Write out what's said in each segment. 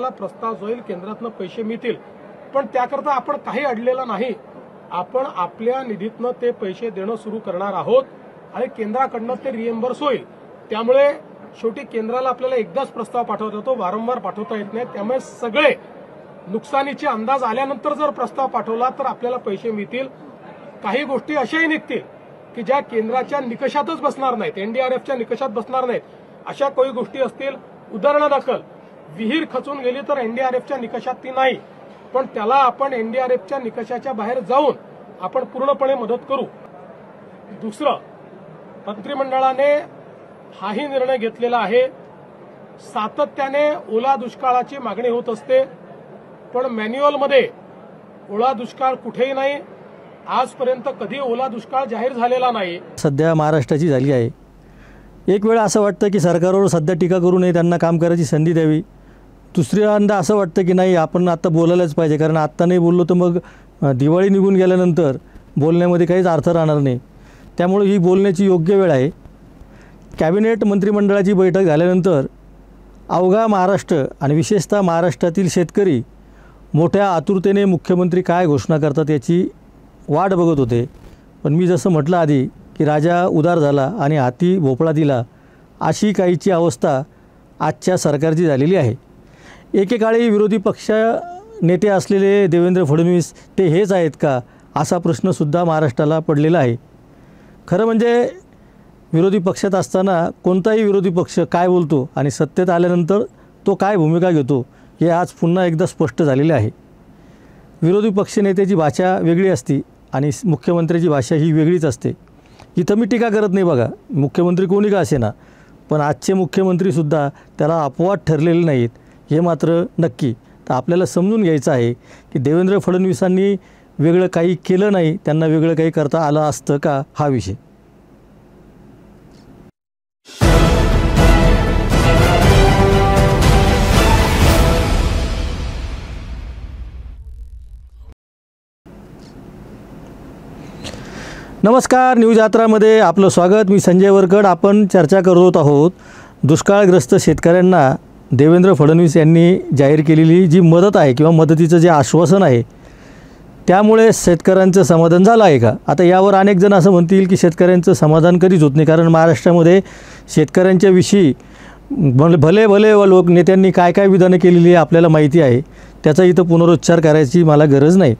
आपला प्रस्ताव जो येईल केंद्रातनं पैसे मिळतील, पण त्याकरता आपण काही अडलेलं नाही. आपण आपल्या निधीतनं ते पैसे देणं सुरू करणार आहोत आणि केंद्राकडनं ते रिएम्बर्स होईल. त्यामुळे शेवटी केंद्राला आपल्याला एकदाच प्रस्ताव पाठवता येतो, वारंवार पाठवता येत नाही. त्यामुळे सगळे नुकसानीचे अंदाज आल्यानंतर जर प्रस्ताव पाठवला तर आपल्याला पैसे मिळतील. काही गोष्टी अशाही निघतील की ज्या केंद्राच्या निकषातच बसणार नाहीत, एनडीआरएफच्या निकषात बसणार नाहीत. अशा काही गोष्टी असतील, उदाहरणादाखल विहीर खचून गेली तर एनडीआरएफच्या निकषात ती नाही, पण त्याला आपण एनडीआरएफच्या निकषाच्या बाहेर जाऊन आपण पूर्णपणे मदत करू. दुसरं, मंत्रिमंडळाने हाही निर्णय घेतलेला आहे, सातत्याने ओला दुष्काळाची मागणी होत असते, पण मॅन्युअलमध्ये ओला दुष्काळ कुठेही नाही. आजपर्यंत कधी ओला दुष्काळ जाहीर झालेला नाही. सध्या महाराष्ट्राची झाली आहे. एक वेळ असं वाटतं की सरकारवर सध्या टीका करू नये, त्यांना काम करायची संधी द्यावी. दुसऱ्यांदा असं वाटतं की नाही, आपण आता बोलायलाच पाहिजे, कारण आत्ता नाही बोललो तर मग दिवाळी निघून गेल्यानंतर बोलण्यामध्ये काहीच अर्थ राहणार नाही. त्यामुळे ही बोलण्याची योग्य वेळ आहे. कॅबिनेट मंत्रिमंडळाची बैठक झाल्यानंतर अवघा महाराष्ट्र आणि विशेषतः महाराष्ट्रातील शेतकरी मोठ्या आतुरतेने मुख्यमंत्री काय घोषणा करतात याची वाट बघत होते. पण मी जसं म्हटलं आधी की राजा उदार झाला आणि हाती भोपळा दिला, अशी काहीची अवस्था आजच्या सरकारची झालेली आहे. एकेकाळी विरोधी पक्ष नेते असलेले देवेंद्र फडणवीस ते हेच आहेत का, असा प्रश्नसुद्धा महाराष्ट्राला पडलेला आहे. खरं म्हणजे विरोधी पक्षात असताना कोणताही विरोधी पक्ष काय बोलतो आणि सत्तेत आल्यानंतर तो काय भूमिका घेतो हे आज पुन्हा एकदा स्पष्ट झालेले आहे. विरोधी पक्षनेत्याची भाषा वेगळी असते आणि मुख्यमंत्र्याची भाषा ही वेगळीच असते. इथं मी टीका करत नाही बघा, मुख्यमंत्री कोणी का असेना, पण आजचे मुख्यमंत्रीसुद्धा त्याला अपवाद ठरलेले नाहीत हे मात्र नक्की. तर आपल्याला समजून घ्यायचं आहे की देवेंद्र फडणवीसांनी वेगळं काही केलं नाही, त्यांना वेगळं काही करता आलं असतं का, हा विषय. नमस्कार, न्यूज यात्रामध्ये आपलं स्वागत. मी संजय वरकड. आपण चर्चा करत आहोत दुष्काळग्रस्त शेतकऱ्यांना देवेंद्र फडणवीस यांनी जाहीर केलेली जी मदत आहे किंवा मदतीचं जे आश्वासन आहे त्यामुळे शेतकऱ्यांचं समाधान झालं आहे का. आता यावर अनेक जण असं म्हणतील की शेतकऱ्यांचं समाधान कधीच होत नाही, कारण महाराष्ट्रामध्ये शेतकऱ्यांच्या विषयी भले भले लोक नेत्यांनी काय काय विधानं केलेली आहे आपल्याला माहिती आहे. त्याचा इथं पुनरुच्चार करायची मला गरज नाही.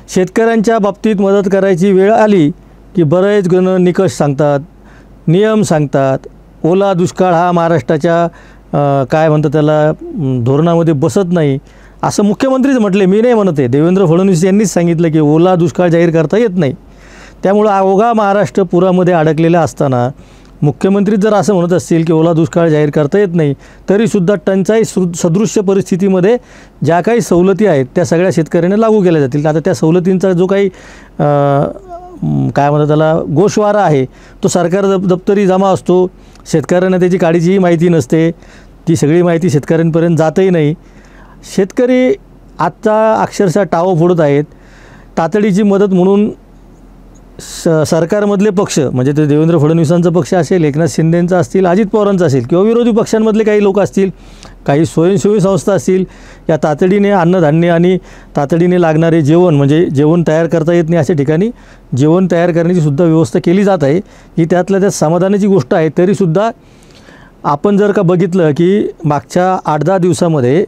शेतकऱ्यांच्या बाबतीत मदत करायची वेळ आली की बरेच जण निकष सांगतात, नियम सांगतात. ओला दुष्काळ हा महाराष्ट्राच्या काय म्हणतात त्याला धोरणामध्ये बसत नाही असं मुख्यमंत्रीच म्हटले, मी नाही म्हणत आहे. देवेंद्र फडणवीस यांनीच सांगितलं की ओला दुष्काळ जाहीर करता येत नाही. त्यामुळं अवघा महाराष्ट्र पुरामध्ये अडकलेला असताना मुख्यमंत्री जर असं म्हणत असतील की ओला दुष्काळ जाहीर करता येत नाही, तरीसुद्धा टंचाई सदृश्य परिस्थितीमध्ये ज्या काही सवलती आहेत त्या सगळ्या शेतकऱ्यांना लागू केल्या जातील. आता त्या सवलतींचा जो काही काय म्हणतात त्याला गोषवारा आहे तो सरकार दप्तरी जमा असतो. शेतकऱ्यांना त्याची काळजीही माहिती नसते, ती सगळी माहिती शेतकऱ्यांपर्यंत जातही नाही. शेतकरी आत्ता अक्षरशः टावं फोडत आहेत. तातडीची मदत म्हणून सरकारमधले पक्ष म्हणजे ते देवेंद्र फडणवीसांचा पक्ष असेल, एकनाथ शिंदेंचा असतील, अजित पवारांचा असेल किंवा विरोधी पक्षांमधले काही लोक असतील, काही स्वयंसेवी संस्था असतील, या तातडीने अन्नधान्य आणि तातडीने लागणारे जेवण म्हणजे जेवण तयार करता येत नाही अशा ठिकाणी जेवण तयार करण्याची सुद्धा व्यवस्था केली जात आहे. ही त्यातल्या त्यात समाधानाची गोष्ट आहे. तरीसुद्धा आपण जर का बघितलं की मागच्या 8-10 दिवसामध्ये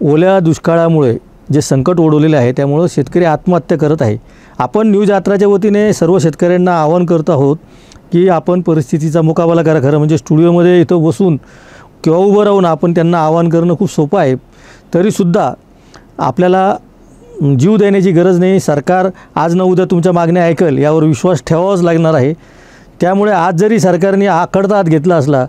ओल्या दुष्काळामुळे जे संकट ओढवलेले आहे त्यामुळं शेतकरी आत्महत्या करत आहे. आपण न्यूज यात्राच्या वतीने सर्व शेतकऱ्यांना आवाहन करत आहोत की आपण परिस्थितीचा मुकाबला करा. खरं म्हणजे स्टुडिओमध्ये इथं बसून किंवा उभं राहून आपण त्यांना आवाहन करणं खूप सोपं आहे. तरीसुद्धा आपल्याला जीव देण्याची गरज नाही. सरकार आज न उद्या तुमच्या मागण्या ऐकल यावर विश्वास ठेवावाच लागणार आहे. त्यामुळे आज जरी सरकारने आखडता हात घेतला असला,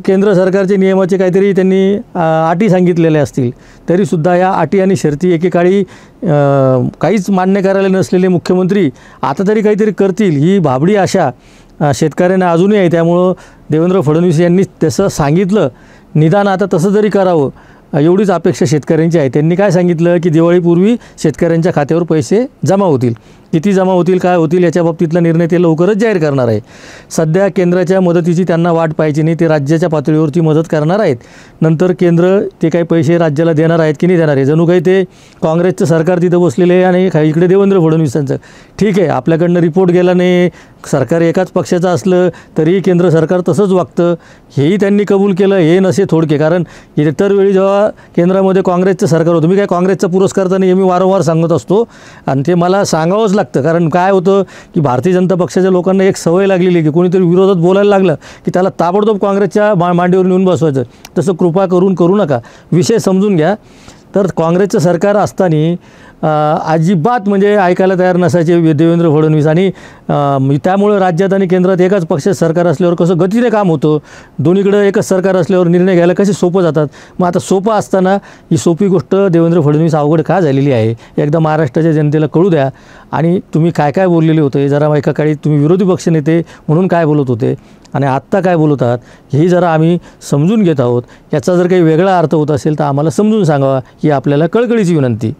केंद्र सरकारचे नियमाचे काहीतरी त्यांनी अटी सांगितलेल्या असतील, तरीसुद्धा या अटी आणि शर्ती एकेकाळी काहीच मान्य करायला नसलेले मुख्यमंत्री आता तरी काहीतरी करतील ही भाबडी आशा शेतकऱ्यांना अजूनही आहे. त्यामुळं देवेंद्र फडणवीस यांनी तसं सांगितलं, निदान आता तसं जरी करावं एवढीच अपेक्षा शेतकऱ्यांची आहे. त्यांनी काय सांगितलं की दिवाळीपूर्वी शेतकऱ्यांच्या खात्यावर पैसे जमा होतील. किती जमा होतील, काय होतील याच्या बाबतीतला निर्णय ते लवकरच जाहीर करणार आहे. सध्या केंद्राच्या मदतीची त्यांना वाट पाहिजे नाही, ते राज्याच्या पातळीवरची मदत करणार आहेत. नंतर केंद्र ते काही पैसे राज्याला देणार आहेत की नाही देणार आहे. जणू काही ते काँग्रेसचं सरकार तिथं बसलेलं आहे आणि इकडे देवेंद्र फडणवीसांचं. ठीक आहे, आपल्याकडनं रिपोर्ट गेला नाही, सरकार एकाच पक्षाचं असलं तरीही केंद्र सरकार तसंच वागतं, हेही त्यांनी कबूल केलं. हे नसे थोडके, कारण इतर वेळी जेव्हा केंद्रामध्ये काँग्रेसचं सरकार होतं, मी काय काँग्रेसचा पुरस्कार तर नाही, मी वारंवार सांगत असतो आणि ते मला सांगावंच लागतं. कारण काय होतं की भारतीय जनता पक्षाच्या लोकांना एक सवय लागलेली की कोणीतरी विरोधात बोलायला लागलं की त्याला ताबडतोब काँग्रेसच्या मांडीवर नेऊन बसवायचं. तसं कृपा करू नका, विषय समजून घ्या. तर काँग्रेसचं सरकार असताना अजिबात म्हणजे ऐकायला तयार नसायचे देवेंद्र फडणवीस, आणि त्यामुळं राज्यात आणि केंद्रात एकाच पक्षाचं सरकार असल्यावर कसं गतीने काम होतं, दोन्हीकडं एकच सरकार असल्यावर निर्णय घ्यायला कसे सोपं जातात. मग आता सोपं असताना ही सोपी गोष्ट देवेंद्र फडणवीस अवघड का झालेली आहे, एकदा महाराष्ट्राच्या जनतेला कळू द्या. आणि तुम्ही काय काय बोललेले होते, जरा एका काळी तुम्ही विरोधी पक्षनेते म्हणून काय बोलत होते आणि आत्ता काय बोलत आहात, हेही जरा आम्ही समजून घेत आहोत. याचा जर काही वेगळा अर्थ होत असेल तर आम्हाला समजून सांगावा, ही आपल्याला कळकळीची विनंती.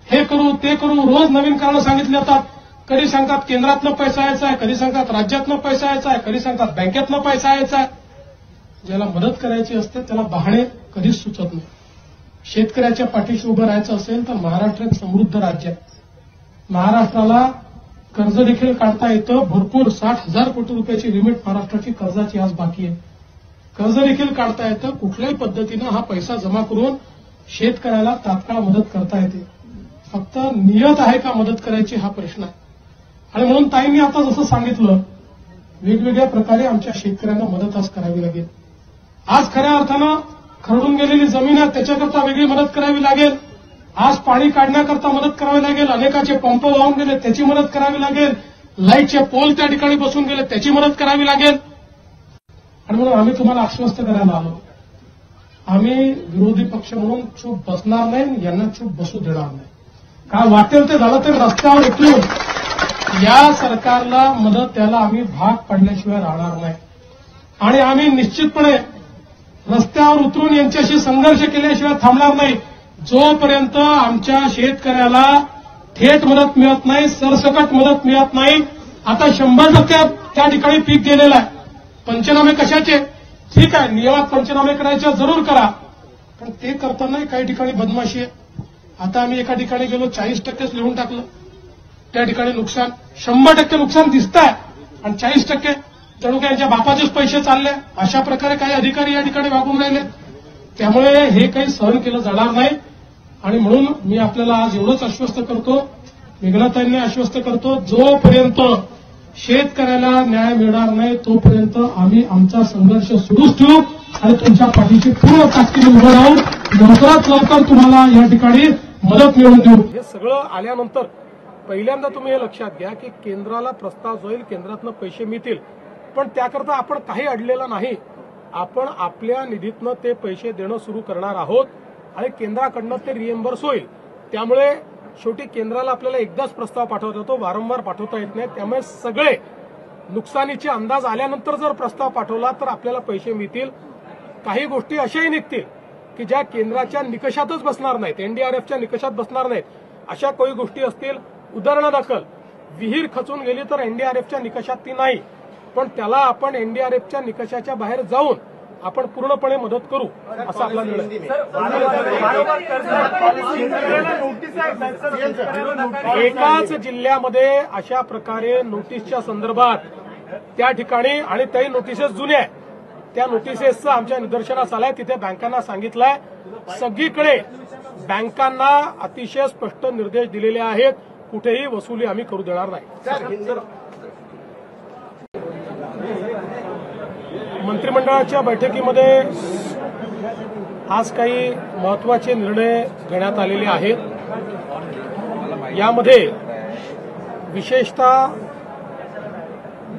हे करू ते करू, रोज नवीन कारणं सांगितली जातात. कधी सांगतात केंद्रातनं पैसा यायचा आहे, कधी सांगतात राज्यातनं पैसा यायचा आहे, कधी सांगतात बँकेतनं पैसा यायचा आहे. ज्याला मदत करायची असते त्याला बहाणे कधीच सुचत नाही. शेतकऱ्याच्या पाठीशी उभं राहायचं असेल तर महाराष्ट्र एक समृद्ध राज्य आहे. महाराष्ट्राला कर्ज देखील काढता येतं. भरपूर 60,000 कोटी रुपयाची लिमिट महाराष्ट्राची कर्जाची आज बाकी आहे. कर्ज देखील काढता येतं. कुठल्याही पद्धतीनं हा पैसा जमा करून शेतकऱ्याला तात्काळ मदत करता येते. फक्त नियत आहे का मदत करायची हा प्रश्न आहे. आणि म्हणून ताईंनी आता जसं सांगितलं, वेगवेगळ्या प्रकारे आमच्या शेतकऱ्यांना मदत आज करावी लागेल. आज खऱ्या अर्थानं खरडून गेलेली जमीन आहे त्याच्याकरता वेगळी मदत करावी लागेल. आज पाणी काढण्याकरता मदत करावी लागेल. अनेकाचे पंप वाहून गेले त्याची मदत करावी लागेल. लाईटचे पोल त्या ठिकाणी बसून गेले त्याची मदत करावी लागेल. आणि म्हणून आम्ही तुम्हाला आश्वस्त करायला आलो, आम्ही विरोधी पक्ष म्हणून चूप बसणार नाही, यांना चूप बसू देणार नाही. काय वाटेल ते झालं तर रस्त्यावर उतरून या सरकारला मदत द्यायला आम्ही भाग पडल्याशिवाय राहणार नाही. आणि आम्ही निश्चितपणे रस्त्यावर उतरून यांच्याशी संघर्ष केल्याशिवाय थांबणार नाही. जोपर्यंत आमच्या शेतकऱ्याला थेट मदत मिळत नाही, सरसकट मदत मिळत नाही. आता 100% त्या ठिकाणी पीक गेलेलं आहे. पंचनामे कशाचे? ठीक आहे, नियमात पंचनामे करायचे जरूर करा, पण ते करताना काही ठिकाणी बदमाशी आहे. आता आम्ही एका ठिकाणी गेलो 40%च लिहून टाकलं. त्या ठिकाणी नुकसान 100% नुकसान दिसत आहे आणि 40% जणू काही यांच्या बापाचेच पैसे चालले. अशा प्रकारे काही अधिकारी या ठिकाणी वागून राहिले. त्यामुळे हे काही सहन केलं जाणार नाही. आणि म्हणून मी आपल्याला आज एवढंच आश्वस्त करतो, मेघनाताईंनी आश्वस्त करतो, जोपर्यंत शेतकऱ्याला न्याय मिळणार नाही तोपर्यंत आम्ही आमचा संघर्ष सुरूच ठेवू आणि तुमच्या पाठीशी पूर्ण ताकदीने उभं राहून लवकरात लवकर तुम्हाला या ठिकाणी मदत मिळवून देऊ. हे सगळं आल्यानंतर पहिल्यांदा तुम्ही हे लक्षात घ्या की केंद्राला प्रस्ताव जाईल, केंद्रातनं पैसे मिळतील, पण त्याकरता आपण काही अडलेलं नाही. आपण आपल्या निधीतनं ते पैसे देणं सुरू करणार आहोत आणि केंद्राकडनं ते रिएम्बर्स होईल. त्यामुळे शेवटी केंद्राला आपल्याला एकदाच प्रस्ताव पाठवता येतो, वारंवार पाठवता येत नाही. त्यामुळे सगळे नुकसानीचे अंदाज आल्यानंतर जर प्रस्ताव पाठवला तर आपल्याला पैसे मिळतील. काही गोष्टी अशाही निघतील की ज्या केंद्राच्या निकषातच बसणार नाहीत, एनडीआरएफच्या निकषात बसणार नाहीत. अशा काही गोष्टी असतील, उदाहरणादाखल विहीर खचून गेली तर एनडीआरएफच्या निकषात ती नाही, पण त्याला आपण एनडीआरएफच्या निकषाच्या बाहेर जाऊन आपण पूर्णपणे मदत करू असा आपला निर्णय. एकाच जिल्ह्यामध्ये अशा प्रकारे नोटीसच्या संदर्भात त्या ठिकाणी, आणि त्याही नोटिसेस जुन्या आहेत, त्या नोटिसेसचं आमच्या निदर्शनास आलंय. तिथे बँकांना सांगितलंय, सगळीकडे बँकांना अतिशय स्पष्ट निर्देश दिलेले आहेत, कुठेही वसुली आम्ही करू देणार नाही. मंत्रिमंडळाच्या बैठकीमध्ये आज काही महत्वाचे निर्णय घेण्यात आलेले आहेत. यामध्ये विशेषतः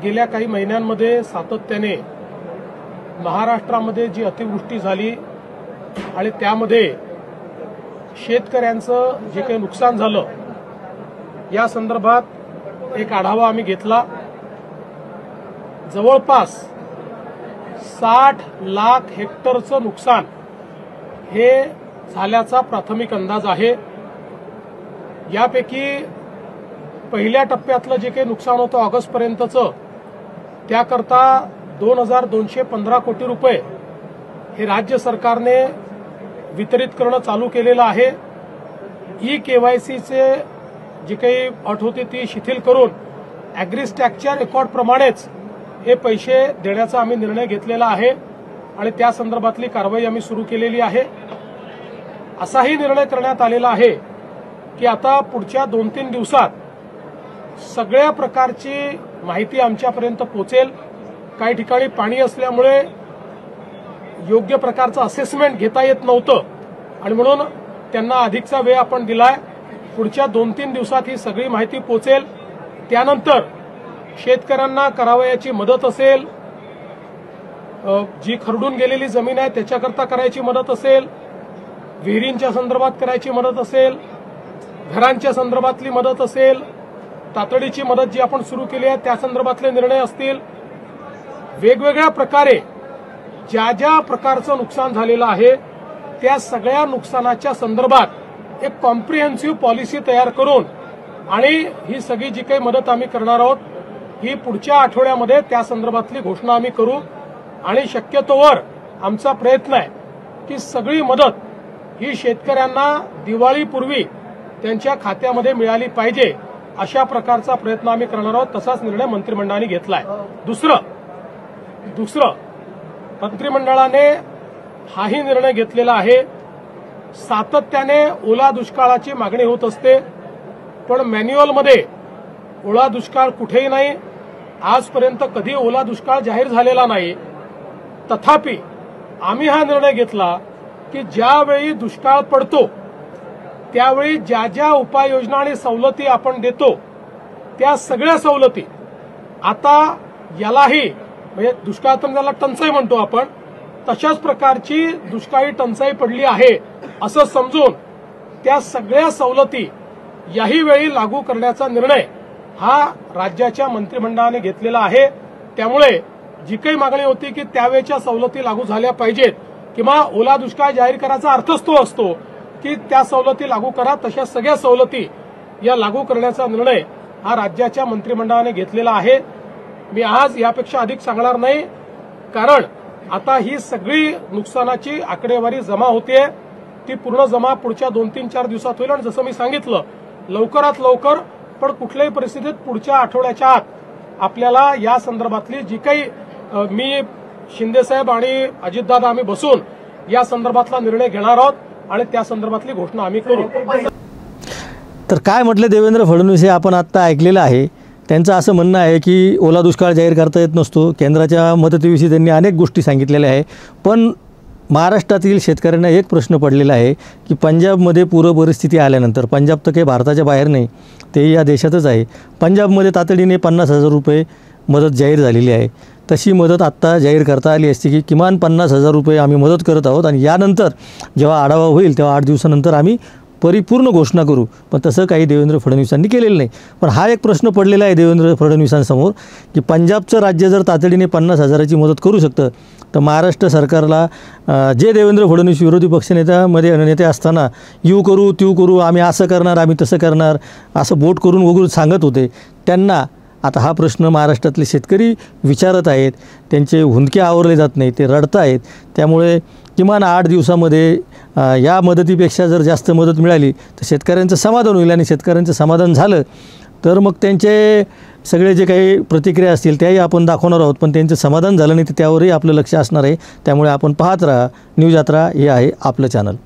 गेल्या काही महिन्यांमध्ये सातत्याने महाराष्ट्रामध्ये जी अतिवृष्टी झाली आणि त्यामध्ये शेतकऱ्यांचं जे काही नुकसान झालं या संदर्भात एक आढावा आम्ही घेतला. जवळपास 60 लाख हेक्टरचं नुकसान हे झाल्याचा प्राथमिक अंदाज आहे. यापैकी पहिल्या टप्प्यातलं जे काही नुकसान होतं ऑगस्टपर्यंतचं, त्याकरता 2215 कोटी रुपये हे राज्य सरकारने वितरित करणं चालू केलेलं आहे. KYCचे जी काही अट होती ती शिथिल करून ॲग्रीस्टॅकच्या रेकॉर्डप्रमाणेच हे पैसे देण्याचा आम्ही निर्णय घेतलेला आहे आणि त्या संदर्भातली कारवाई आम्ही सुरू केलेली आहे. असाही निर्णय करण्यात आलेला आहे की आता पुढच्या 2-3 दिवसात सगळ्या प्रकारची माहिती आमच्यापर्यंत पोहोचेल. काही ठिकाणी पाणी असल्यामुळे योग्य प्रकारचं असेसमेंट घेता येत नव्हतं आणि म्हणून त्यांना अधिकचा वेळ आपण दिलाय. पुढच्या 2-3 दिवसात ही सगळी माहिती पोहोचेल. त्यानंतर शेतकऱ्यांना करावयाची मदत असेल, जी खरडून गेलेली जमीन आहे त्याच्याकरता करायची मदत असेल, विहिरींच्या संदर्भात करायची मदत असेल, घरांच्या संदर्भातली मदत असेल, तातडीची मदत जी आपण सुरू केली आहे त्या संदर्भातले निर्णय असतील, वेगवेगळ्या प्रकारे ज्या ज्या प्रकारचं नुकसान झालेलं आहे त्या सगळ्या नुकसानाच्या संदर्भात एक कॉम्प्रिहेन्सिव्ह पॉलिसी तयार करून आणि ही सगळी जी काही मदत आम्ही करणार आहोत ही पुढच्या आठवड्यामध्ये त्या संदर्भातली घोषणा आम्ही करू. आणि शक्यतोवर आमचा प्रयत्न आहे की सगळी मदत ही शेतकऱ्यांना दिवाळीपूर्वी त्यांच्या खात्यामध्ये मिळाली पाहिजे, अशा प्रकारचा प्रयत्न आम्ही करणार आहोत. तसाच निर्णय मंत्रिमंडळाने घेतलाय. दुसरं मंत्रिमंडळाने हाही निर्णय घेतलेला आहे, सातत्याने ओला दुष्काळाची मागणी होत असते पण मॅन्युअलमध्ये ओला दुष्काळ कुठेही नाही. आजपर्यंत कधी ओला दुष्काळ जाहीर झालेला नाही. तथापि आम्ही हा निर्णय घेतला की ज्यावेळी दुष्काळ पडतो त्यावेळी ज्या ज्या उपाययोजना आणि सवलती आपण देतो त्या सगळ्या सवलती आता यालाही, म्हणजे दुष्काळ तर त्याला टंचाई म्हणतो आपण, तशाच प्रकारची दुष्काळी टंचाई पडली आहे असं समजून त्या सगळ्या सवलती याही वेळी लागू करण्याचा निर्णय हा राज्याच्या मंत्रिमंडळाने घेतलेला आहे. त्यामुळे जी काही मागणी होती की त्यावेळच्या सवलती लागू झाल्या पाहिजेत किंवा ओला दुष्काळ जाहीर करायचा अर्थच तो असतो की त्या सवलती लागू करा, तशा सगळ्या सवलती या लागू करण्याचा निर्णय हा राज्याच्या मंत्रिमंडळाने घेतलेला आहे. मी आज यापेक्षा अधिक सांगणार नाही, कारण आता ही सगळी नुकसानाची आकडेवारी जमा होतीये. ती पूर्ण जमा पुढच्या 2-3-4 दिवसात होईल आणि जसं मी सांगितलं लवकरात लवकर, पण कुठल्याही परिस्थितीत पुढच्या आठवड्याच्या आत आपल्याला या संदर्भातली जी काही मी, शिंदेसाहेब आणि अजितदादा आम्ही बसून या संदर्भातला निर्णय घेणार आहोत आणि त्या संदर्भातली घोषणा आम्ही करू. तर काय म्हटलं देवेंद्र फडणवीस हे आपण आत्ता ऐकलेलं आहे. त्यांचं असं म्हणणं आहे की ओला दुष्काळ जाहीर करता येत नसतो. केंद्राच्या मदतीविषयी त्यांनी अनेक गोष्टी सांगितलेल्या आहे. पण महाराष्ट्रातील शेतकऱ्यांना एक प्रश्न पडलेला आहे की पंजाबमध्ये पूर परिस्थिती आल्यानंतर, पंजाब तर काही भारताच्या बाहेर नाही, ते या देशातच आहे, पंजाबमध्ये तातडीने 50,000 रुपये मदत जाहीर झालेली आहे. तशी मदत आत्ता जाहीर करता आली असती की किमान 50,000 रुपये आम्ही मदत करत आहोत आणि यानंतर जेव्हा आढावा होईल तेव्हा 8 दिवसानंतर आम्ही परिपूर्ण घोषणा करू. पण तसं काही देवेंद्र फडणवीसांनी केलेलं नाही. पण हा एक प्रश्न पडलेला आहे देवेंद्र फडणवीसांसमोर की पंजाबचं राज्य जर तातडीने 50,000ची मदत करू शकतं तर महाराष्ट्र सरकारला जे देवेंद्र फडणवीस विरोधी नेते असताना यू करू त्यू करू, आम्ही असं करणार, आम्ही तसं करणार, असं बोट करून वगैरे सांगत होते, त्यांना आता हा प्रश्न महाराष्ट्रातले शेतकरी विचारत आहेत. त्यांचे हुंदके आवरले जात नाही, ते रडत आहेत. त्यामुळे किमान 8 दिवसामध्ये या मदतीपेक्षा जर जास्त मदत मिळाली तर शेतकऱ्यांचं समाधान होईल आणि शेतकऱ्यांचं समाधान झालं तर मग त्यांचे सगळे जे काही प्रतिक्रिया असतील त्याही आपण दाखवणार आहोत. पण त्यांचं समाधान झालं नाही तर त्यावरही आपलं लक्ष असणार आहे. त्यामुळे आपण पाहत राहा. न्यूज यात्रा हे आहे आपलं चॅनल.